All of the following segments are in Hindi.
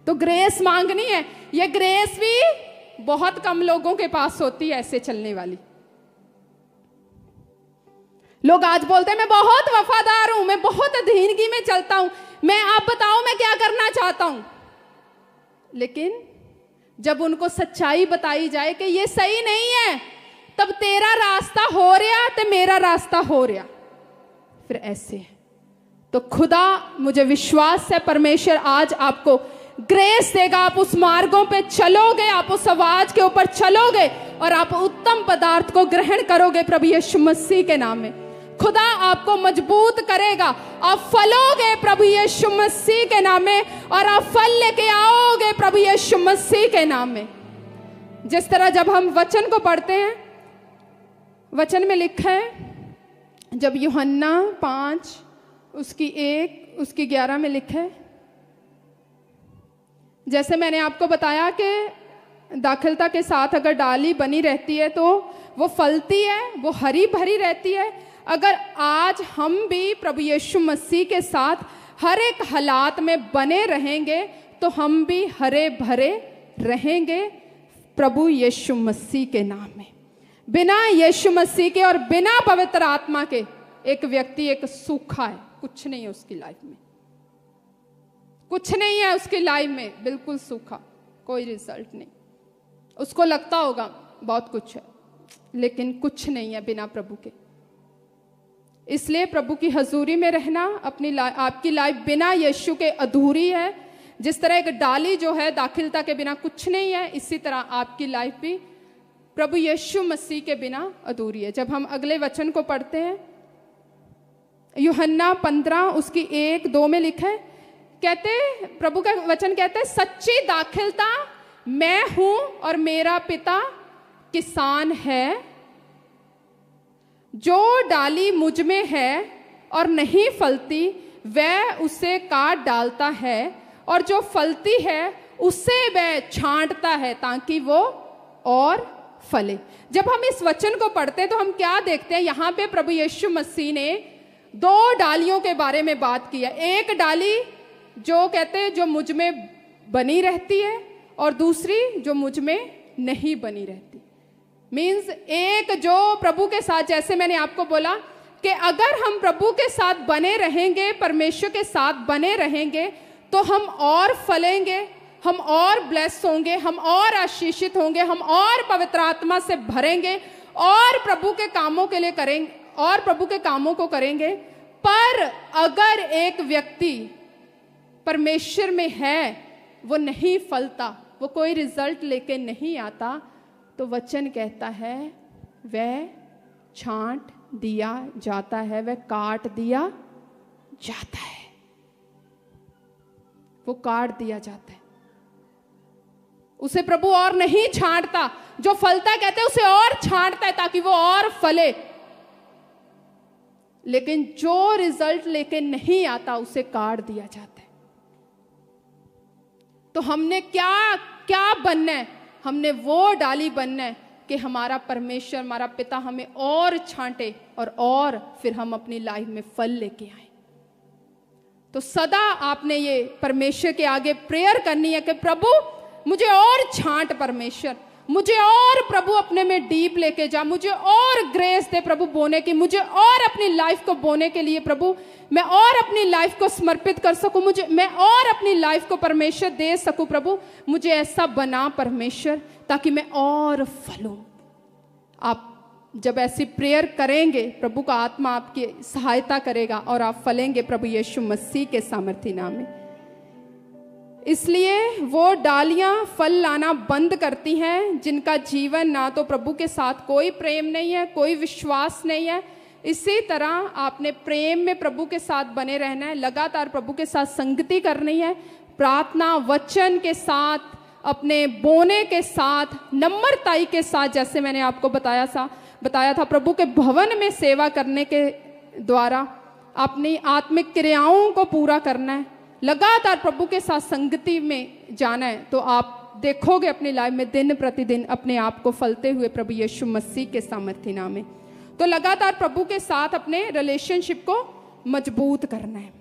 तो ग्रेस मांगनी है। ये ग्रेस भी बहुत कम लोगों के पास होती है ऐसे चलने वाली। लोग आज बोलते हैं मैं बहुत वफादार हूं, मैं बहुत अधीनगी में चलता हूं, मैं आप बताओ मैं क्या करना चाहता हूं। लेकिन जब उनको सच्चाई बताई जाए कि ये सही नहीं है, तब तेरा रास्ता हो रहा तो मेरा रास्ता हो रहा, फिर ऐसे है। तो खुदा, मुझे विश्वास है परमेश्वर आज आपको ग्रेस देगा। आप उस मार्गों पे चलोगे, आप उस आवाज के ऊपर चलोगे और आप उत्तम पदार्थ को ग्रहण करोगे प्रभु यीशु मसीह के नाम में। खुदा आपको मजबूत करेगा, आप फलोगे प्रभु यीशु मसीह के नाम में, और आप फल लेके आओगे प्रभु यीशु मसीह के नाम में। जिस तरह जब हम वचन को पढ़ते हैं, वचन में लिखा है, जब यूहन्ना 5 उसकी 1 उसकी 11 में लिखा है, जैसे मैंने आपको बताया कि दाखिलता के साथ अगर डाली बनी रहती है तो वो फलती है, वो हरी भरी रहती है। अगर आज हम भी प्रभु यीशु मसीह के साथ हर एक हालात में बने रहेंगे तो हम भी हरे भरे रहेंगे प्रभु यीशु मसीह के नाम में। बिना यीशु मसीह के और बिना पवित्र आत्मा के एक व्यक्ति एक सूखा है, कुछ नहीं है उसकी लाइफ में, कुछ नहीं है उसकी लाइफ में, बिल्कुल सूखा, कोई रिजल्ट नहीं। उसको लगता होगा बहुत कुछ है, लेकिन कुछ नहीं है बिना प्रभु के। इसलिए प्रभु की हजूरी में रहना, आपकी लाइफ बिना यीशु के अधूरी है। जिस तरह एक डाली जो है दाखिलता के बिना कुछ नहीं है, इसी तरह आपकी लाइफ भी प्रभु यीशु मसीह के बिना अधूरी है। जब हम अगले वचन को पढ़ते हैं, यूहन्ना 15 उसकी 1-2 में लिखा है, कहते प्रभु का वचन कहते हैं, सच्ची दाखिलता मैं हूं और मेरा पिता किसान है। जो डाली मुझ में है और नहीं फलती वह उसे काट डालता है, और जो फलती है उससे वह छांटता है ताकि वो और फले। जब हम इस वचन को पढ़ते हैं तो हम क्या देखते हैं, यहाँ पे प्रभु यीशु मसीह ने 2 डालियों के बारे में बात की है। एक डाली जो कहते हैं जो मुझ में बनी रहती है, और दूसरी जो मुझ में नहीं बनी रहती। मीन्स एक जो प्रभु के साथ, जैसे मैंने आपको बोला कि अगर हम प्रभु के साथ बने रहेंगे, परमेश्वर के साथ बने रहेंगे, तो हम और फलेंगे, हम और ब्लेस होंगे, हम और आशीषित होंगे, हम और पवित्र आत्मा से भरेंगे और प्रभु के कामों के लिए करेंगे और प्रभु के कामों को करेंगे। पर अगर एक व्यक्ति परमेश्वर में है, वो नहीं फलता, वो कोई रिजल्ट लेके नहीं आता, तो वचन कहता है वह छांट दिया जाता है, वह काट दिया जाता है, वो काट दिया जाता है। उसे प्रभु और नहीं छांटता, जो फलता कहते हैं उसे और छांटता है ताकि वो और फले। लेकिन जो रिजल्ट लेके नहीं आता उसे काट दिया जाता है। तो हमने क्या क्या बनना है? हमने वो डाली बनना है कि हमारा परमेश्वर, हमारा पिता हमें और छांटे और फिर हम अपनी लाइफ में फल लेके आए। तो सदा आपने ये परमेश्वर के आगे प्रेयर करनी है कि प्रभु मुझे और छांट, परमेश्वर मुझे और प्रभु अपने में डीप लेके जा, मुझे और ग्रेस दे प्रभु बोने की, मुझे और अपनी लाइफ को बोने के लिए प्रभु मैं और अपनी लाइफ को समर्पित कर सकूं, मुझे मैं और अपनी लाइफ को परमेश्वर दे सकूं। प्रभु मुझे ऐसा बना परमेश्वर ताकि मैं और फलूं। आप जब ऐसी प्रेयर करेंगे, प्रभु का आत्मा आपकी सहायता करेगा और आप फलेंगे प्रभु यीशु मसीह के सामर्थी नाम में। इसलिए वो डालियां फल लाना बंद करती हैं जिनका जीवन ना तो प्रभु के साथ कोई प्रेम नहीं है, कोई विश्वास नहीं है। इसी तरह आपने प्रेम में प्रभु के साथ बने रहना है, लगातार प्रभु के साथ संगति करनी है, प्रार्थना वचन के साथ, अपने बोने के साथ, नम्रताई के साथ, जैसे मैंने आपको बताया था प्रभु के भवन में सेवा करने के द्वारा अपनी आत्मिक क्रियाओं को पूरा करना है, लगातार प्रभु के साथ संगति में जाना है। तो आप देखोगे अपनी लाइफ में दिन प्रतिदिन अपने आप को फलते हुए प्रभु यीशु मसीह के सामर्थी नाम में। तो लगातार प्रभु के साथ अपने रिलेशनशिप को मजबूत करना है।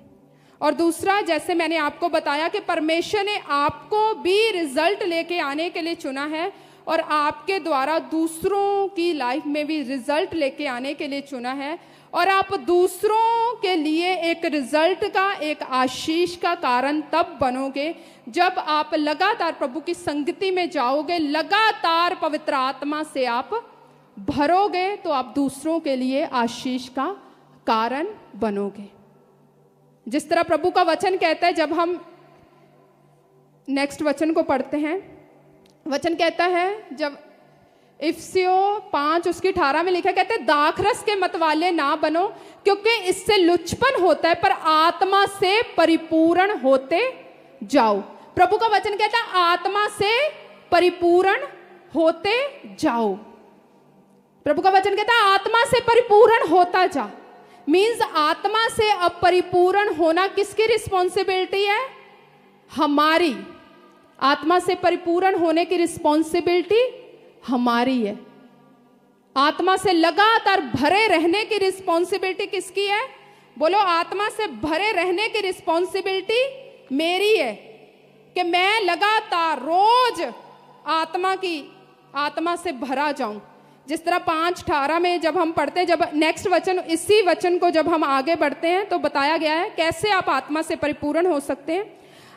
और दूसरा, जैसे मैंने आपको बताया कि परमेश्वर ने आपको भी रिजल्ट लेके आने के लिए चुना है और आपके द्वारा दूसरों की लाइफ में भी रिजल्ट लेके आने के लिए चुना है, और आप दूसरों के लिए एक रिजल्ट का, एक आशीष का कारण तब बनोगे जब आप लगातार प्रभु की संगति में जाओगे, लगातार पवित्र आत्मा से आप भरोगे, तो आप दूसरों के लिए आशीष का कारण बनोगे। जिस तरह प्रभु का वचन कहता है, जब हम नेक्स्ट वचन को पढ़ते हैं, वचन कहता है, जब इफिसियों 5 उसकी 18 में लिखा, कहते हैं दाखरस के मतवाले ना बनो क्योंकि इससे लुचपन होता है, पर आत्मा से परिपूर्ण होते जाओ। प्रभु का वचन कहता है आत्मा से परिपूर्ण होते जाओ। प्रभु का वचन कहता है आत्मा से परिपूर्ण होता जा। मीन्स आत्मा से अब परिपूर्ण होना किसकी रिस्पॉन्सिबिलिटी है? हमारी। आत्मा से परिपूर्ण होने की रिस्पॉन्सिबिलिटी हमारी है। आत्मा से लगातार भरे रहने की रिस्पॉन्सिबिलिटी किसकी है? बोलो, आत्मा से भरे रहने की रिस्पॉन्सिबिलिटी मेरी है कि मैं लगातार रोज आत्मा से भरा जाऊं। जिस तरह 5:18 में जब हम पढ़ते हैं, जब नेक्स्ट वचन, इसी वचन को जब हम आगे बढ़ते हैं तो बताया गया है कैसे आप आत्मा से परिपूर्ण हो सकते हैं।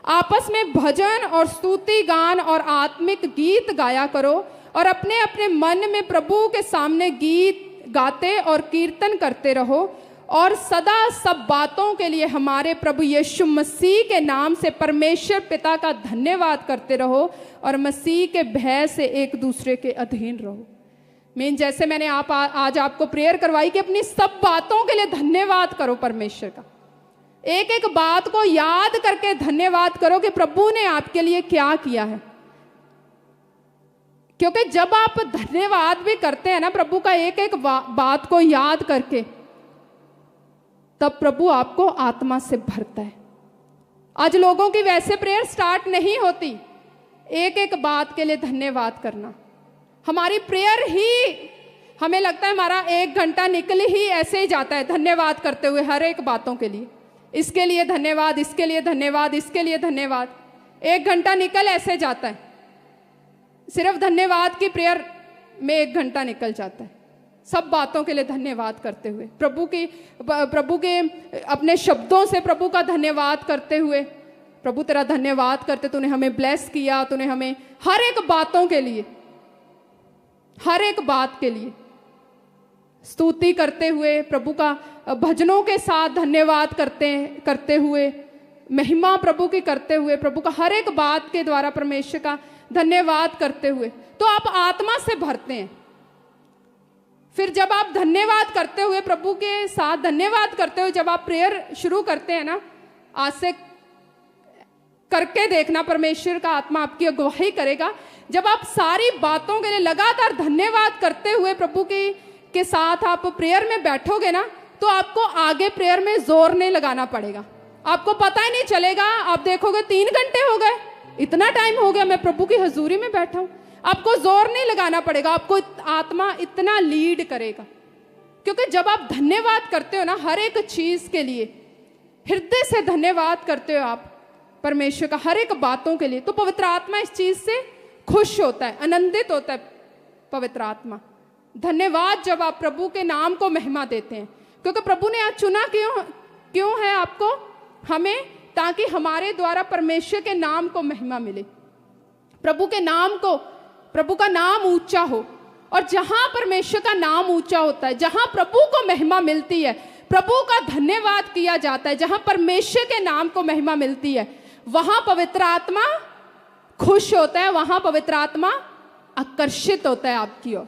आपस में भजन और स्तुति गान और आत्मिक गीत गाया करो और अपने अपने मन में प्रभु के सामने गीत गाते और कीर्तन करते रहो, और सदा सब बातों के लिए हमारे प्रभु यीशु मसीह के नाम से परमेश्वर पिता का धन्यवाद करते रहो और मसीह के भय से एक दूसरे के अधीन रहो। जैसे मैंने आज आपको प्रेयर करवाई कि अपनी सब बातों के लिए धन्यवाद करो परमेश्वर का। एक एक बात को याद करके धन्यवाद करो कि प्रभु ने आपके लिए क्या किया है। क्योंकि जब आप धन्यवाद भी करते हैं ना प्रभु का, एक एक बात को याद करके, तब प्रभु आपको आत्मा से भरता है। आज लोगों की वैसे प्रेयर स्टार्ट नहीं होती एक एक बात के लिए धन्यवाद करना। हमारी प्रेयर ही, हमें लगता है हमारा 1 घंटा निकल ही ऐसे ही जाता है धन्यवाद करते हुए हर एक बातों के लिए। इसके लिए धन्यवाद, इसके लिए धन्यवाद, इसके लिए धन्यवाद। 1 घंटा निकल ऐसे जाता है, सिर्फ धन्यवाद की प्रेयर में 1 घंटा निकल जाता है, सब बातों के लिए धन्यवाद करते हुए, प्रभु के अपने शब्दों से प्रभु का धन्यवाद करते हुए। प्रभु तेरा धन्यवाद करते, तूने हमें ब्लेस किया, तूने हमें हर एक बातों के लिए, हर एक बात के लिए स्तुति करते हुए, प्रभु का भजनों के साथ धन्यवाद करते हुए, महिमा प्रभु की करते हुए, प्रभु का हर एक बात के द्वारा परमेश्वर का धन्यवाद करते हुए, तो आप आत्मा से भरते हैं। फिर जब आप धन्यवाद करते हुए, प्रभु के साथ धन्यवाद करते हुए जब आप प्रेयर शुरू करते हैं ना, आज से करके देखना, परमेश्वर का आत्मा आपकी अगुवाई करेगा। जब आप सारी बातों के लिए लगातार धन्यवाद करते हुए प्रभु के साथ आप प्रेयर में बैठोगे ना, तो आपको आगे प्रेयर में जोर नहीं लगाना पड़ेगा। आपको पता ही नहीं चलेगा, आप देखोगे 3 घंटे हो गए, इतना टाइम हो गया मैं प्रभु की हजूरी में बैठा हूं। आपको जोर नहीं लगाना पड़ेगा, आपको आत्मा इतना लीड करेगा। क्योंकि जब आप धन्यवाद करते हो ना हर एक चीज के लिए, हृदय से धन्यवाद करते हो आप परमेश्वर का हर एक बातों के लिए, तो पवित्र आत्मा इस चीज से खुश होता है, आनंदित होता है पवित्र आत्मा। धन्यवाद जब आप प्रभु के नाम को महिमा देते हैं, क्योंकि प्रभु ने आज चुना क्यों है आपको, हमें, ताकि हमारे द्वारा परमेश्वर के नाम को महिमा मिले, प्रभु का नाम ऊंचा हो। और जहां परमेश्वर का नाम ऊंचा होता है, जहां प्रभु को महिमा मिलती है, प्रभु का धन्यवाद किया जाता है, जहां परमेश्वर के नाम को महिमा मिलती है, वहां पवित्र आत्मा खुश होता है, वहां पवित्र आत्मा आकर्षित होता है आपकी ओर।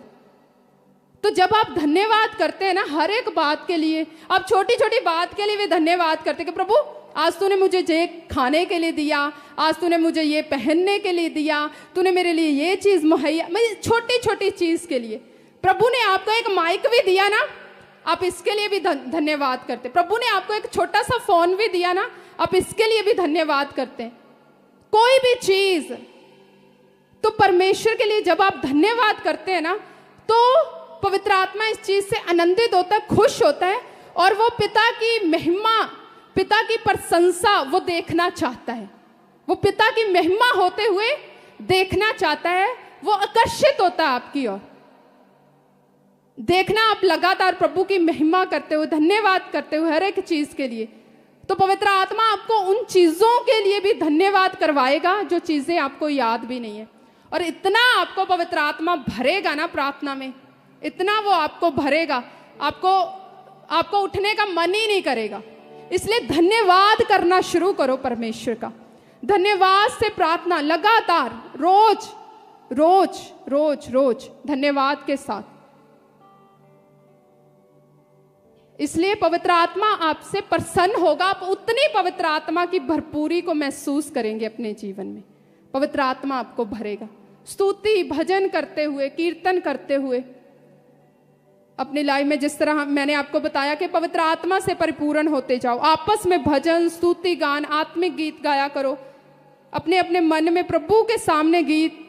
तो जब आप धन्यवाद करते हैं ना हर एक बात के लिए, आप छोटी छोटी बात के लिए भी धन्यवाद करते हैं कि प्रभु आज तूने मुझे ये खाने के लिए दिया, आज तूने मुझे ये पहनने के लिए दिया, तूने मेरे लिए ये चीज मुहैया, मैं छोटी छोटी चीज के लिए। प्रभु ने आपको एक माइक भी दिया ना, आप इसके लिए भी धन्यवाद करते। प्रभु ने आपको एक छोटा सा फोन भी दिया ना, आप इसके लिए भी धन्यवाद करते हैं। कोई भी चीज, तो परमेश्वर के लिए जब आप धन्यवाद करते हैं ना, तो पवित्र आत्मा इस चीज से आनंदित होता है, खुश होता है, और वो पिता की महिमा पिता की प्रशंसा वो देखना चाहता है, वो पिता की महिमा होते हुए देखना चाहता है, वो आकर्षित होता है आपकी ओर। देखना आप लगातार प्रभु की महिमा करते हुए, धन्यवाद करते हुए हर एक चीज के लिए, तो पवित्र आत्मा आपको उन चीजों के लिए भी धन्यवाद करवाएगा जो चीजें आपको याद भी नहीं है। और इतना आपको पवित्र आत्मा भरेगा ना प्रार्थना में, इतना वो आपको भरेगा, आपको उठने का मन ही नहीं करेगा। इसलिए धन्यवाद करना शुरू करो परमेश्वर का। धन्यवाद से प्रार्थना लगातार, रोज रोज रोज रोज धन्यवाद के साथ। इसलिए पवित्र आत्मा आपसे प्रसन्न होगा, आप उतनी पवित्र आत्मा की भरपूरी को महसूस करेंगे अपने जीवन में। पवित्र आत्मा आपको भरेगा। स्तुति भजन करते हुए, कीर्तन करते हुए अपनी लाइफ में, जिस तरह मैंने आपको बताया कि पवित्र आत्मा से परिपूर्ण होते जाओ। आपस में भजन, स्तुति, गान, आत्मिक गीत गाया करो। अपने अपने मन में प्रभु के सामने गीत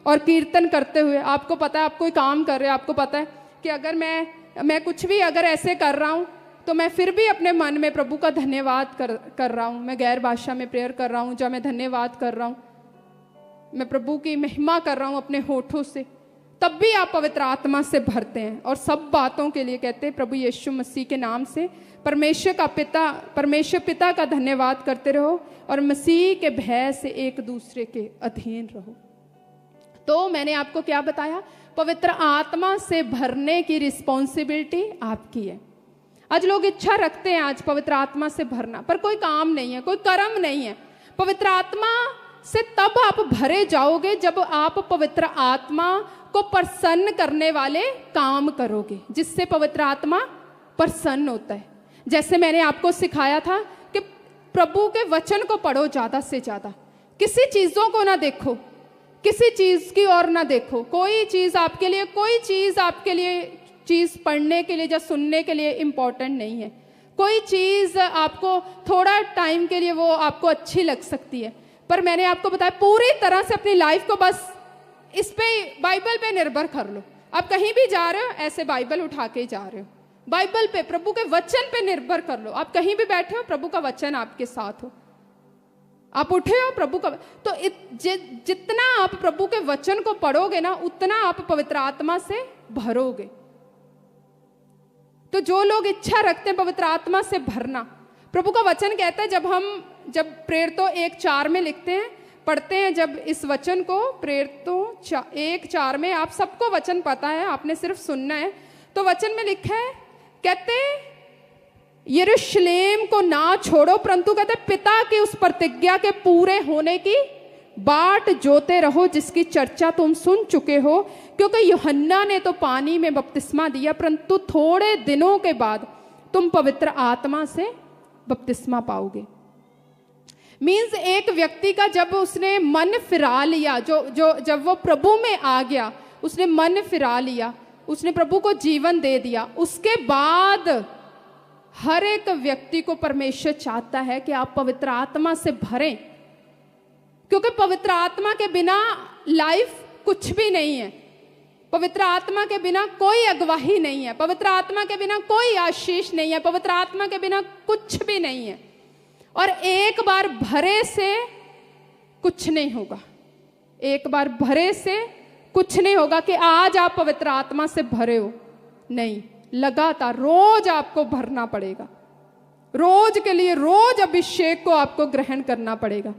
और कीर्तन करते हुए, आपको पता है आप कोई काम कर रहे हो, आपको पता है कि अगर मैं कुछ भी अगर ऐसे कर रहा हूँ तो मैं फिर भी अपने मन में प्रभु का धन्यवाद कर रहा हूँ। मैं गैर भाषा में प्रेयर कर रहा हूँ, जब मैं धन्यवाद कर रहा हूँ, मैं प्रभु की महिमा कर रहा हूँ अपने होठों से, तब भी आप पवित्र आत्मा से भरते हैं। और सब बातों के लिए कहते हैं प्रभु यीशु मसीह के नाम से परमेश्वर पिता का धन्यवाद करते रहो और मसीह के भय से एक दूसरे के अधीन रहो। तो मैंने आपको क्या बताया, पवित्र आत्मा से भरने की रिस्पॉन्सिबिलिटी आपकी है। आज लोग इच्छा रखते हैं आज पवित्र आत्मा से भरना, पर कोई काम नहीं है, कोई कर्म नहीं है। पवित्र आत्मा से तब आप भरे जाओगे जब आप पवित्र आत्मा को प्रसन्न करने वाले काम करोगे, जिससे पवित्र आत्मा प्रसन्न होता है। जैसे मैंने आपको सिखाया था कि प्रभु के वचन को पढ़ो ज्यादा से ज्यादा, किसी चीजों को ना देखो, किसी चीज की ओर ना देखो। कोई चीज आपके लिए चीज पढ़ने के लिए या सुनने के लिए इंपॉर्टेंट नहीं है। कोई चीज आपको थोड़ा टाइम के लिए वो आपको अच्छी लग सकती है, पर मैंने आपको बताया पूरी तरह से अपनी लाइफ को बस इस पे, बाइबल पे निर्भर कर लो। आप कहीं भी जा रहे हो ऐसे बाइबल उठा के जा रहे हो, बाइबल पे, प्रभु के वचन पे निर्भर कर लो। आप कहीं भी बैठे हो, प्रभु का वचन आपके साथ हो, आप उठे हो प्रभु का, तो जितना आप प्रभु के वचन को पढ़ोगे ना, उतना आप पवित्र आत्मा से भरोगे। तो जो लोग इच्छा रखते हैं पवित्र आत्मा से भरना, प्रभु का वचन कहता है, जब प्रेरितों 1:4 में लिखते हैं, पढ़ते हैं जब इस वचन को, प्रेरितों 1:4 में, आप सबको वचन पता है, आपने सिर्फ सुनना है। तो वचन में लिखा है, कहते यरूशलेम को ना छोड़ो, परंतु कहते पिता की उस प्रतिज्ञा के पूरे होने की बाट जोते रहो जिसकी चर्चा तुम सुन चुके हो, क्योंकि यूहन्ना ने तो पानी में बपतिस्मा दिया, परंतु थोड़े दिनों के बाद तुम पवित्र आत्मा से बपतिस्मा पाओगे। मीन्स एक व्यक्ति का जब उसने मन फिरा लिया, जब वो प्रभु में आ गया, उसने मन फिरा लिया, उसने प्रभु को जीवन दे दिया, उसके बाद हर एक व्यक्ति को परमेश्वर चाहता है कि आप पवित्र आत्मा से भरें, क्योंकि पवित्र आत्मा के बिना लाइफ कुछ भी नहीं है। पवित्र आत्मा के बिना कोई अगवाही नहीं है, पवित्र आत्मा के बिना कोई आशीष नहीं है, पवित्र आत्मा के बिना कुछ भी नहीं है। और एक बार भरे से कुछ नहीं होगा, एक बार भरे से कुछ नहीं होगा कि आज आप पवित्र आत्मा से भरे हो, नहीं, लगातार रोज आपको भरना पड़ेगा, रोज के लिए रोज अभिषेक को आपको ग्रहण करना पड़ेगा।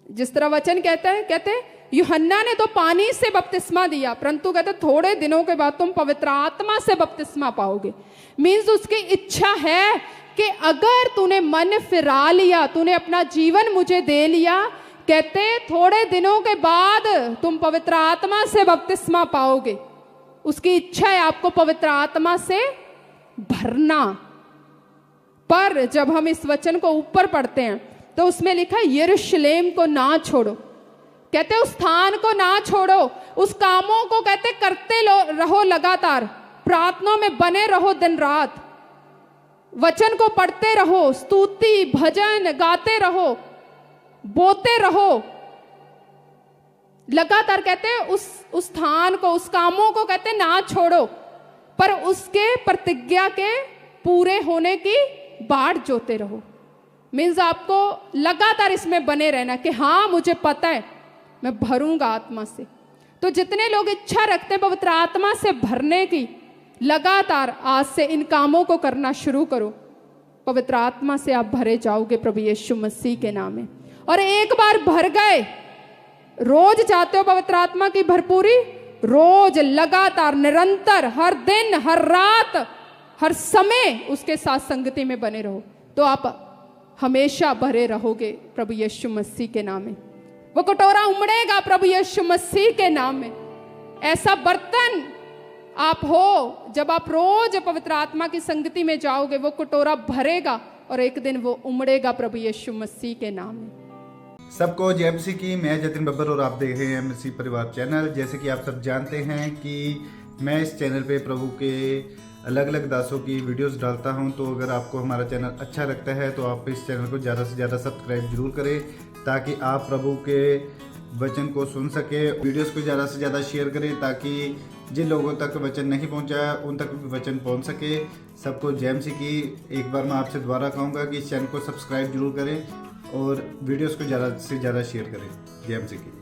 जिस तरह वचन कहते यूहन्ना ने तो पानी से बपतिस्मा दिया, परंतु कहते थोड़े दिनों के बाद तुम पवित्र आत्मा से बपतिस्मा पाओगे। मीन्स उसकी इच्छा है कि अगर तूने मन फिरा लिया, तूने अपना जीवन मुझे दे लिया, कहते थोड़े दिनों के बाद तुम पवित्र आत्मा से बपतिस्मा पाओगे। उसकी इच्छा है आपको पवित्र आत्मा से भरना। पर जब हम इस वचन को ऊपर पढ़ते हैं तो उसमें लिखा है यरूशलेम को ना छोड़ो, कहते उस स्थान को ना छोड़ो, उस कामों को कहते करते रहो, लगातार प्रार्थना में बने रहो, दिन रात वचन को पढ़ते रहो, स्तुति भजन गाते रहो, बोते रहो, लगातार कहते उस स्थान को, उस कामों को कहते ना छोड़ो, पर उसके प्रतिज्ञा के पूरे होने की बाढ़ जोते रहो। मीन्स आपको लगातार इसमें बने रहना कि हाँ मुझे पता है मैं भरूंगा आत्मा से। तो जितने लोग इच्छा रखते हैं पवित्र आत्मा से भरने की, लगातार आज से इन कामों को करना शुरू करो। पवित्र आत्मा से आप भरे जाओगे प्रभु यीशु मसीह के नाम में। और एक बार भर गए, रोज चाहते हो पवित्र आत्मा की भरपूरी, रोज लगातार निरंतर हर दिन हर रात हर समय उसके साथ संगति में बने रहो, तो आप हमेशा भरे रहोगे प्रभु यीशु मसीह के नाम में। वो कटोरा उमड़ेगा प्रभु यीशु मसीह के नाम में। ऐसा बर्तन आप हो, जब आप रोज पवित्र आत्मा की संगति में जाओगे वो कटोरा भरेगा और एक दिन वो उमड़ेगा प्रभु यीशु मसीह के नाम में। सबको जय मसीह की। मैं जतिन बब्बर और आप देख रहे हैं मसीह परिवार चैनल। जैसे कि आप सब जानते हैं कि मैं इस चैनल पे प्रभु के अलग अलग दासों की वीडियोस डालता हूं, तो अगर आपको हमारा चैनल अच्छा लगता है तो आप इस चैनल को ज़्यादा से ज़्यादा सब्सक्राइब जरूर करें, ताकि आप प्रभु के वचन को सुन सके। वीडियोस को ज़्यादा से ज़्यादा शेयर करें ताकि जिन लोगों तक वचन नहीं पहुंचा उन तक भी वचन पहुंच सके। सबको जय मसीह की। एक बार मैं आपसे दोबारा कहूँगा कि इस चैनल को सब्सक्राइब जरूर करें और वीडियोस को ज़्यादा से ज़्यादा शेयर करें। जय मसीह की।